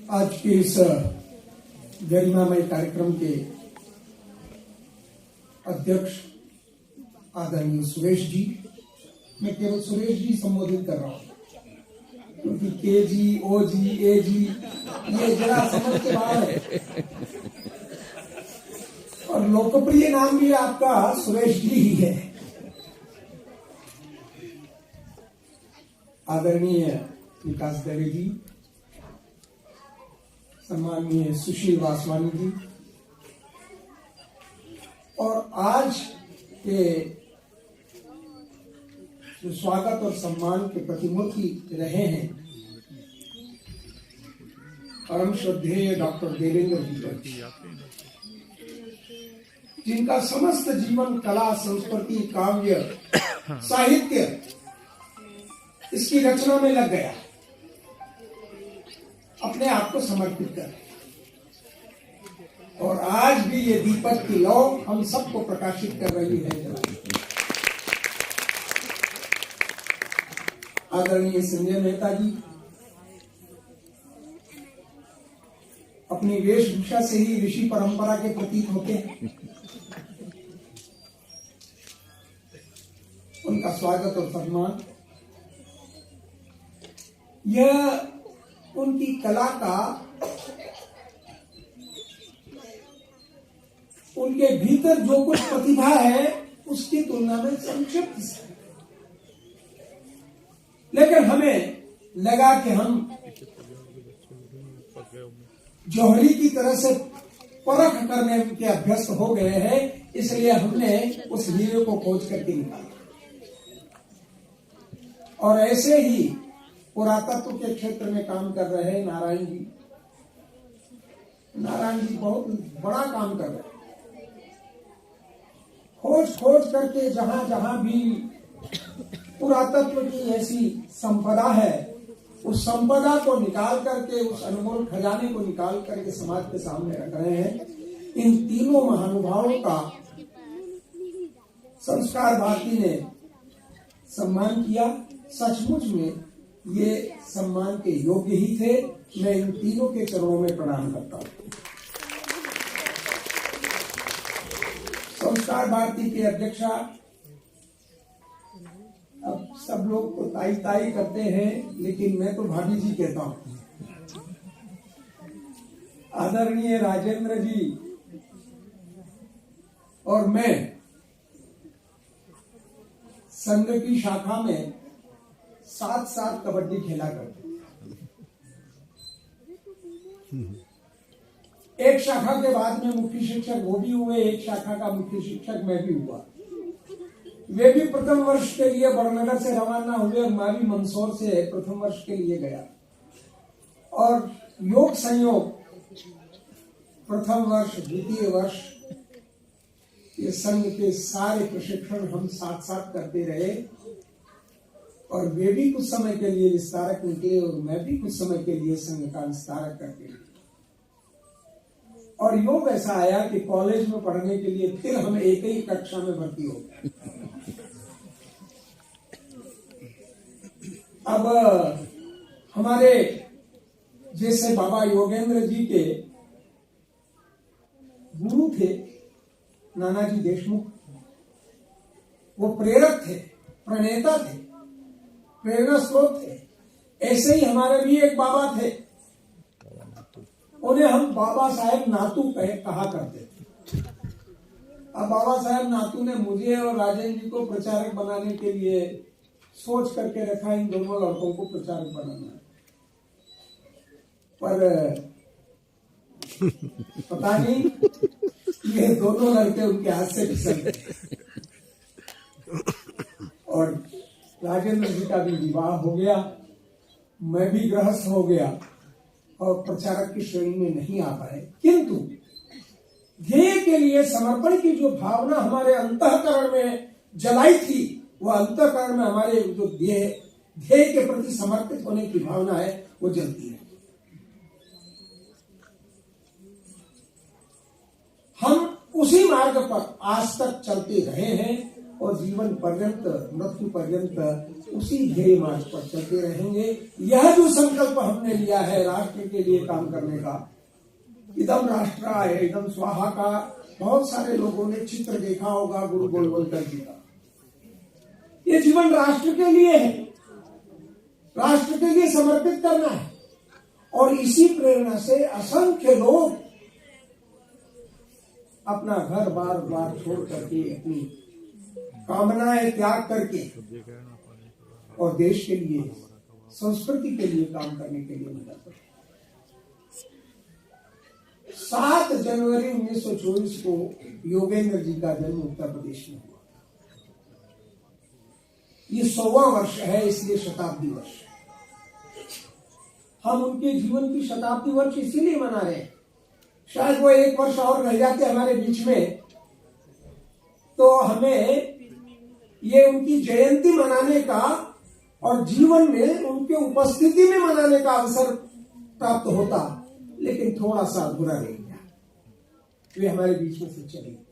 आज के इस गरिमामय कार्यक्रम के अध्यक्ष आदरणीय सुरेश जी, मैं केवल सुरेश जी संबोधित कर रहा हूं क्योंकि के जी, ओ जी, ए जी ये जरा समझ के बाहर है और लोकप्रिय नाम भी आपका सुरेश जी ही है। आदरणीय विकास दवे जी, सम्माननीय सुशील वासवानी जी, और आज के जो स्वागत और सम्मान के प्रतिमूर्ति रहे हैं परम श्रद्धेय डॉक्टर देवेंद्र जी, जिनका समस्त जीवन कला, संस्कृति, काव्य, साहित्य इसकी रचना में लग गया, अपने आप को समर्पित कर, और आज भी ये दीपक की लौ हम सबको प्रकाशित कर रही है। आदरणीय संजय मेहता जी अपनी वेशभूषा से ही ऋषि परंपरा के प्रतीक होते हैं। उनका स्वागत और सम्मान, यह उनकी कला का, उनके भीतर जो कुछ प्रतिभा है उसकी तुलना में संक्षिप्त है, लेकिन हमें लगा कि हम जौहरी की तरह से परख करने के अभ्यस्त हो गए हैं, इसलिए हमने उस हीरे को खोज करके निकाला। और ऐसे ही पुरातत्व के क्षेत्र में काम कर रहे नारायण जी बहुत बड़ा काम कर रहे हैं। खोज करके जहां जहां भी पुरातत्व की ऐसी संपदा है, उस संपदा को निकाल करके, उस अनमोल खजाने को निकाल करके समाज के सामने रख रहे हैं। इन तीनों महानुभावों का संस्कार भारती ने सम्मान किया। सचमुच में ये सम्मान के योग्य ही थे। मैं इन तीनों के चरणों में प्रणाम करता हूं। संस्कार भारती के अध्यक्षा, अब सब लोग तो ताई ताई करते हैं, लेकिन मैं तो भाभी जी कहता हूं। आदरणीय राजेंद्र जी और मैं संघ की शाखा में साथ कबड्डी खेला करते। एक शाखा के बाद में मुख्य शिक्षक वो भी हुए, एक शाखा का मुख्य शिक्षक मैं भी हुआ। वे भी प्रथम वर्ष के लिए बड़नगर से रवाना हुए और मैं भी मंदसौर से प्रथम वर्ष के लिए गया। और योग संयोग प्रथम वर्ष, द्वितीय वर्ष, ये संघ के सारे प्रशिक्षण हम साथ करते रहे। और वे भी कुछ समय के लिए विस्तारक निकले और मैं भी कुछ समय के लिए संघ का विस्तारक करके। और योग ऐसा आया कि कॉलेज में पढ़ने के लिए फिर हम एक ही कक्षा में भर्ती हो गए। अब हमारे जैसे बाबा योगेंद्र जी के गुरु थे नानाजी देशमुख, वो प्रेरक थे, प्रणेता थे, प्रेरणा स्रोत थे। ऐसे ही हमारे भी एक बाबा थे, उन्हें हम बाबा साहेब नातू कहा करते थे। अब बाबा साहेब नातू ने मुझे और राजेंद्र जी को प्रचारक बनाने के लिए सोच करके रखा, इन दोनों लड़कों को प्रचारक बनाना है। पर पता नहीं ये दोनों लड़के उनके हाथ से फिसल गए और राजेंद्र जी का भी विवाह हो गया, मैं भी गृहस्थ हो गया और प्रचारक की श्रेणी में नहीं आ पाए। किंतु ध्येय के लिए समर्पण की जो भावना हमारे अंतःकरण में जलाई थी, वो अंतःकरण में हमारे जो ध्येय के प्रति समर्पित होने की भावना है, वो जलती है। हम उसी मार्ग पर आज तक चलते रहे हैं और जीवन पर्यंत, मृत्यु पर्यंत उसी ध्येय मार्ग पर चलते रहेंगे। यह जो संकल्प हमने लिया है राष्ट्र के लिए काम करने का, इदम राष्ट्राय इदम स्वाहा का बहुत सारे लोगों ने चित्र देखा होगा गुरु गोलवलकर जी का। ये जीवन राष्ट्र के लिए है, राष्ट्र के लिए समर्पित करना है। और इसी प्रेरणा से असंख्य लोग अपना घर बार बार छोड़ करके, अपनी कामनाएं त्याग करके और देश के लिए, संस्कृति के लिए काम करने के लिए निकलते हैं। 7 जनवरी 1924 को योगेंद्र जी का जन्म उत्तर प्रदेश में हुआ। ये 100वां वर्ष है, इसलिए शताब्दी वर्ष। हम उनके जीवन की शताब्दी वर्ष इसीलिए मना रहे हैं। शायद वो 1 वर्ष और रह जाते हमारे बीच में तो हमें ये उनकी जयंती मनाने का और जीवन में उनके उपस्थिति में मनाने का अवसर प्राप्त होता, लेकिन थोड़ा सा अधूरा रह गया। वे हमारे बीच में से चले गए।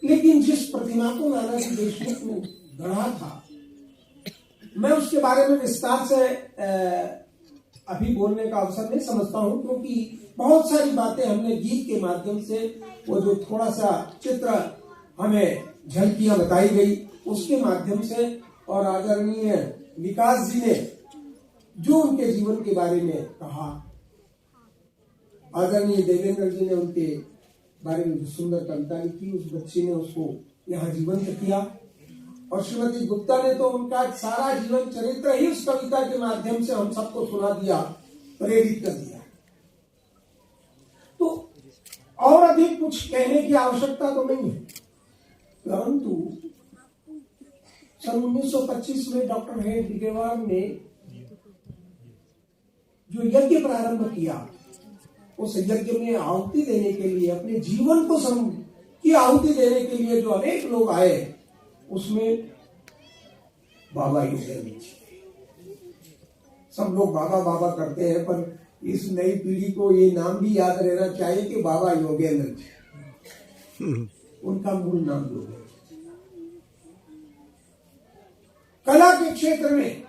लेकिन जिस प्रतिमा को नानाजी देशमुख ने गढ़ा था, मैं उसके बारे में विस्तार से अभी बोलने का अवसर नहीं समझता हूं, क्योंकि बहुत सारी बातें हमने गीत के माध्यम से, वो जो थोड़ा सा चित्र हमें झलकियां बताई गई उसके माध्यम से, और आदरणीय विकास जी ने जो उनके जीवन के बारे में कहा, आदरणीय देवेंद्र जी ने उनके बारे में जो सुंदर कविता लिखी, उस बच्ची ने उसको यहाँ जीवंत किया, और श्रीमती गुप्ता ने तो उनका सारा जीवन चरित्र ही उस कविता के माध्यम से हम सबको सुना दिया, प्रेरित कर दिया। तो और अधिक कुछ कहने की आवश्यकता तो नहीं है, परंतु सन 1925 में डॉक्टर हेडगेवार ने जो यज्ञ प्रारंभ किया, उस यज्ञ में आहुति देने के लिए, अपने जीवन को की आहुति देने के लिए जो अनेक लोग आए, उसमें बाबा योगेंद्र जी। सब लोग बाबा बाबा करते हैं, पर इस नई पीढ़ी को ये नाम भी याद रहना चाहिए कि बाबा योगेंद्र जी, उनका मूल नाम योगेंद्र। कला के क्षेत्र में,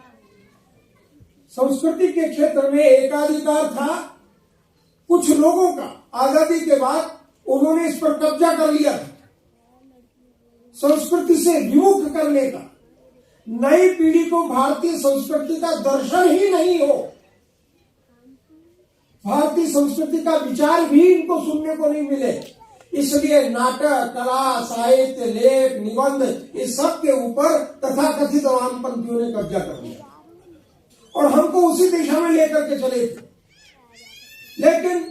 संस्कृति के क्षेत्र में एकाधिकार था कुछ लोगों का। आजादी के बाद उन्होंने इस पर कब्जा कर लिया, संस्कृति से विमुख करने का। नई पीढ़ी को भारतीय संस्कृति का दर्शन ही नहीं हो, भारतीय संस्कृति का विचार भी इनको सुनने को नहीं मिले, इसलिए नाटक, कला, साहित्य, लेख, निबंध, इस सब के ऊपर तथाकथित वामपंथियों ने कब्जा कर लिया और हमको उसी दिशा में लेकर के चले थे। लेकिन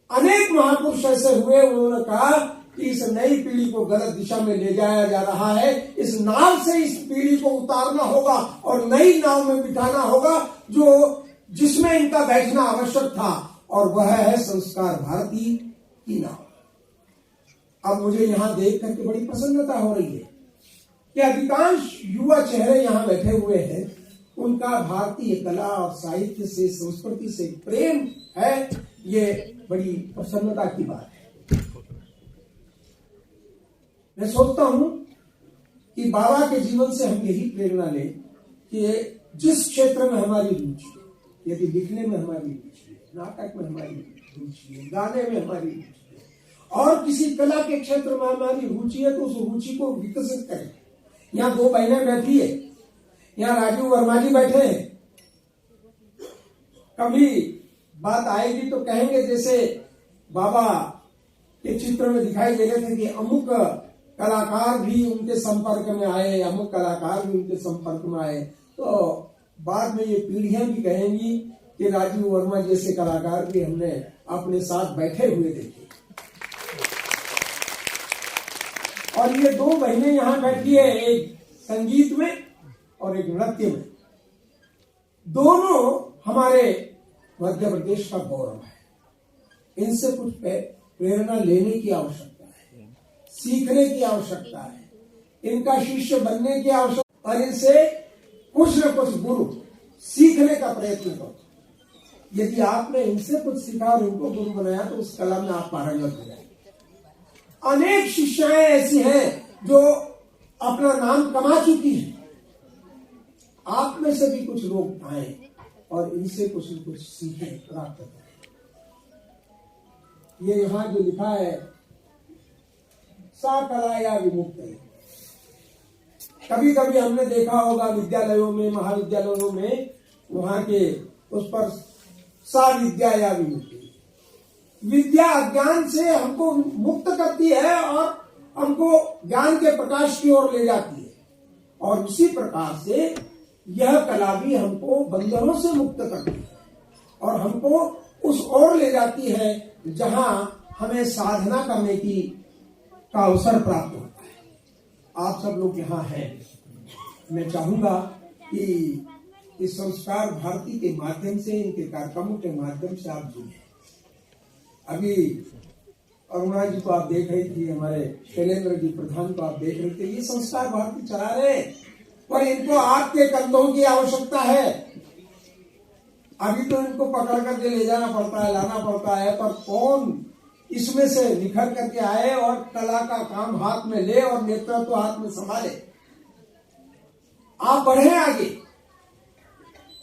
अनेक महापुरुष ऐसे हुए, उन्होंने कहा कि इस नई पीढ़ी को गलत दिशा में ले जाया जा रहा है, इस नाव से इस पीढ़ी को उतारना होगा और नई नाव में बिठाना होगा जो जिसमें इनका बैठना आवश्यक था, और वह है संस्कार भारती की नाव। अब मुझे यहां देख करके बड़ी प्रसन्नता हो रही है कि अधिकांश युवा चेहरे यहां बैठे हुए हैं, उनका भारतीय कला और साहित्य से, संस्कृति से प्रेम है। ये बड़ी प्रसन्नता की बात है। मैं सोचता हूं कि बाबा के जीवन से हम यही प्रेरणा लें कि जिस क्षेत्र में हमारी रुचि है, यदि लिखने में हमारी रुचि है, नाटक में हमारी रुचि है, गाने में हमारी रुचि है, और किसी कला के क्षेत्र में हमारी रुचि है, तो उस रुचि को विकसित करें। यहाँ 2 बहनें बैठी है, यहाँ राजीव वर्मा जी बैठे हैं। कभी बात आएगी तो कहेंगे जैसे बाबा के चित्र में दिखाई दे रहे थे कि अमुक कलाकार भी उनके संपर्क में आए, अमुक कलाकार भी उनके संपर्क में आए, तो बाद में ये पीढ़ियां भी कहेंगी कि राजीव वर्मा जैसे कलाकार भी हमने अपने साथ बैठे हुए देखे। और ये 2 बहनें यहां बैठी है, एक संगीत में और एक नृत्य में। दोनों हमारे मध्य प्रदेश का गौरव है। इनसे कुछ प्रेरणा लेने की आवश्यकता है, सीखने की आवश्यकता है, इनका शिष्य बनने की आवश्यकता, और इनसे कुछ न कुछ गुरु सीखने का प्रयत्न करो। यदि आपने इनसे कुछ सीखा और इनको गुरु बनाया तो उस कला में आप पारंगत हो जाएंगे। अनेक शिष्याएं ऐसी हैं जो अपना नाम कमा चुकी है, आप में से भी कुछ लोग आए और इनसे कुछ न कुछ सीखें, प्राप्त करें। ये यहां जो लिखा है, सा कलाया विमुक्त है। कभी कभी हमने देखा होगा विद्यालयों में, महाविद्यालयों में, वहां के उस पर सा विद्या या विमुक्ति, विद्या अज्ञान से हमको मुक्त करती है और हमको ज्ञान के प्रकाश की ओर ले जाती है। और उसी प्रकार से यह कला भी हमको बंधनों से मुक्त करती है और हमको उस ओर ले जाती है जहां हमें साधना करने का अवसर प्राप्त होता है। आप सब लोग यहाँ हैं, मैं चाहूंगा कि इस संस्कार भारती के माध्यम से, इनके कार्यक्रमों के माध्यम से आप जुड़े। अभी अरुणा जी को आप देख रही थी, हमारे शैलेंद्र जी प्रधान को आप देख रहे थे, ये संस्कार भारती चला रहे, पर इनको आपके कंधों की आवश्यकता है। अभी तो इनको पकड़ करके ले जाना पड़ता है, लाना पड़ता है, पर कौन इसमें से निखर करके आए और कला का काम हाथ में ले और नेतृत्व तो हाथ में संभाले। आप बढ़े आगे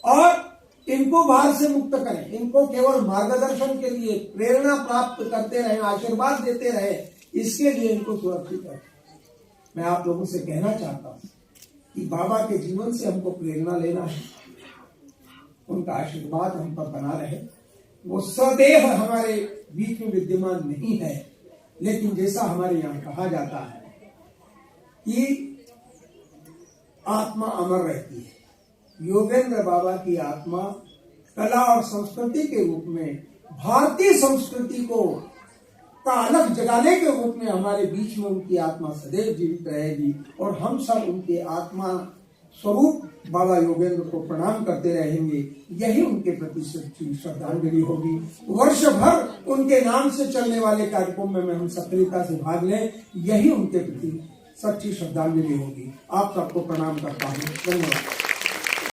और इनको बाहर से मुक्त करें, इनको केवल मार्गदर्शन के लिए प्रेरणा प्राप्त करते रहे, आशीर्वाद देते रहे, इसके लिए इनको सुरक्षित रखें। मैं आप लोगों से कहना चाहता हूं कि बाबा के जीवन से हमको प्रेरणा लेना है, उनका आशीर्वाद हम पर बना रहे। वो सदैव हमारे बीच में विद्यमान नहीं है, लेकिन जैसा हमारे यहाँ कहा जाता है कि आत्मा अमर रहती है, योगेंद्र बाबा की आत्मा कला और संस्कृति के रूप में, भारतीय संस्कृति को का अलग जगाने के रूप में हमारे बीच में उनकी आत्मा सदैव जीवित रहेगी और हम सब उनके आत्मा स्वरूप बाबा योगेंद्र को प्रणाम करते रहेंगे। यही उनके प्रति सच्ची श्रद्धांजलि होगी। वर्ष भर उनके नाम से चलने वाले कार्यक्रम में हम सक्रियता से भाग लें, यही उनके प्रति सच्ची श्रद्धांजलि होगी। आप सबको प्रणाम करता हूँ। धन्यवाद।